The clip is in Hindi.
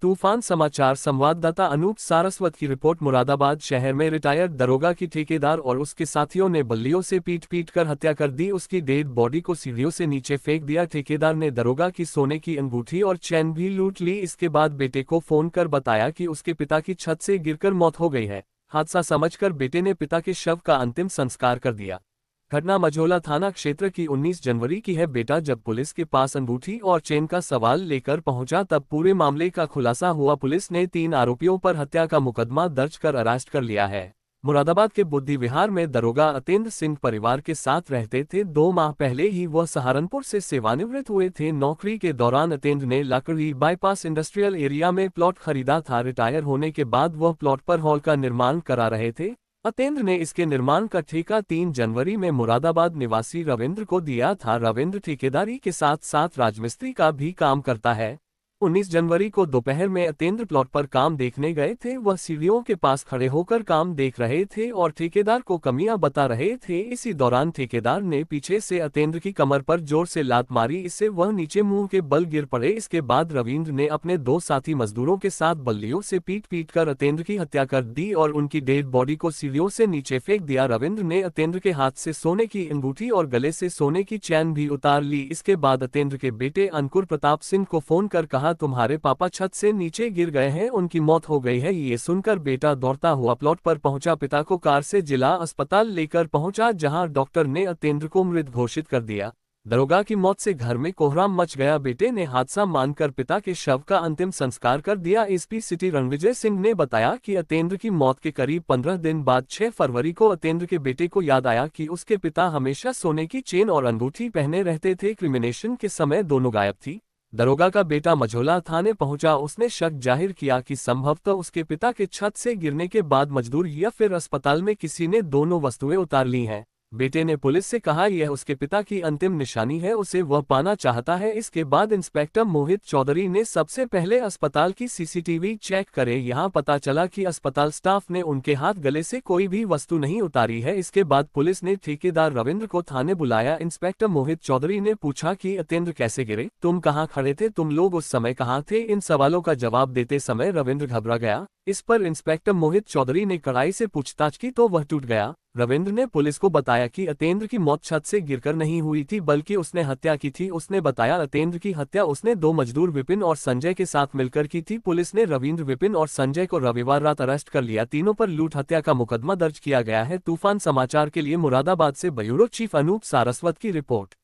तूफान समाचार संवाददाता अनूप सारस्वत की रिपोर्ट। मुरादाबाद शहर में रिटायर्ड दरोगा की ठेकेदार और उसके साथियों ने बल्लियों से पीट पीट कर हत्या कर दी। उसकी डेड बॉडी को सीढ़ियों से नीचे फेंक दिया। ठेकेदार ने दरोगा की सोने की अंगूठी और चैन भी लूट ली। इसके बाद बेटे को फोन कर बताया कि उसके पिता की छत से गिरकर मौत हो गई है। हादसा समझकर बेटे ने पिता के शव का अंतिम संस्कार कर दिया। घटना मझौला थाना क्षेत्र की 19 जनवरी की है। बेटा जब पुलिस के पास अंगूठी और चेन का सवाल लेकर पहुंचा तब पूरे मामले का खुलासा हुआ। पुलिस ने 3 आरोपियों पर हत्या का मुकदमा दर्ज कर अरेस्ट कर लिया है। मुरादाबाद के बुद्धि विहार में दरोगा अतेंद्र सिंह परिवार के साथ रहते थे। 2 माह पहले ही वह सहारनपुर से सेवानिवृत्त हुए थे। नौकरी के दौरान अतेंद्र ने लाकड़ी बाईपास इंडस्ट्रियल एरिया में प्लॉट खरीदा था। रिटायर होने के बाद वह प्लॉट पर हॉल का निर्माण करा रहे थे। अतेंद्र ने इसके निर्माण का ठेका 3 जनवरी में मुरादाबाद निवासी रविंद्र को दिया था। रविंद्र ठेकेदारी के साथ साथ राजमिस्त्री का भी काम करता है। 19 जनवरी को दोपहर में अतेंद्र प्लॉट पर काम देखने गए थे। वह सीढ़ियों के पास खड़े होकर काम देख रहे थे और ठेकेदार को कमियां बता रहे थे। इसी दौरान ठेकेदार ने पीछे से अतेंद्र की कमर पर जोर से लात मारी। इससे वह नीचे मुंह के बल गिर पड़े। इसके बाद रविंद्र ने अपने 2 साथी मजदूरों के साथ बल्लियों से पीट पीट कर अतेंद्र की हत्या कर दी और उनकी डेड बॉडी को सीढ़ियों से नीचे फेंक दिया। रविंद्र ने अतेंद्र के हाथ से सोने की अंगूठी और गले से सोने की चैन भी उतार ली। इसके बाद अतेंद्र के बेटे अंकुर प्रताप सिंह को फोन कर कहा, तुम्हारे पापा छत से नीचे गिर गए हैं, उनकी मौत हो गई है। ये सुनकर बेटा दौड़ता हुआ प्लॉट पर पहुंचा। पिता को कार से जिला अस्पताल लेकर पहुंचा जहां डॉक्टर ने अतेंद्र को मृत घोषित कर दिया। दरोगा की मौत से घर में कोहराम मच गया। बेटे ने हादसा मानकर पिता के शव का अंतिम संस्कार कर दिया। एसपी सिटी रणविजय सिंह ने बताया कि अतेंद्र की मौत के करीब 15 दिन बाद 6 फरवरी को अतेंद्र के बेटे को याद आया कि उसके पिता हमेशा सोने की चेन और अंगूठी पहने रहते थे। क्रिमिनेशन के समय दोनों गायब थी। दरोगा का बेटा मझौला थाने पहुंचा। उसने शक जाहिर किया कि संभवतः उसके पिता के छत से गिरने के बाद मजदूर या फिर अस्पताल में किसी ने दोनों वस्तुएं उतार ली हैं। बेटे ने पुलिस से कहा यह उसके पिता की अंतिम निशानी है, उसे वह पाना चाहता है। इसके बाद इंस्पेक्टर मोहित चौधरी ने सबसे पहले अस्पताल की सीसीटीवी चेक करे। यहां पता चला कि अस्पताल स्टाफ ने उनके हाथ गले से कोई भी वस्तु नहीं उतारी है। इसके बाद पुलिस ने ठेकेदार रविंद्र को थाने बुलाया। इंस्पेक्टर मोहित चौधरी ने पूछा कि अतेंद्र कैसे गिरे, तुम कहाँ खड़े थे, तुम लोग उस समय कहाँ थे। इन सवालों का जवाब देते समय रविंद्र घबरा गया। इस पर इंस्पेक्टर मोहित चौधरी ने कड़ाई से पूछताछ की तो वह टूट गया। रविंद्र ने पुलिस को बताया कि अतेंद्र की मौत छत से गिरकर नहीं हुई थी बल्कि उसने हत्या की थी। उसने बताया अतेंद्र की हत्या उसने 2 मजदूर विपिन और संजय के साथ मिलकर की थी। पुलिस ने रविंद्र, विपिन और संजय को रविवार रात अरेस्ट कर लिया। तीनों पर लूट हत्या का मुकदमा दर्ज किया गया है। तूफान समाचार के लिए मुरादाबाद से ब्यूरो चीफ अनूप सारस्वत की रिपोर्ट।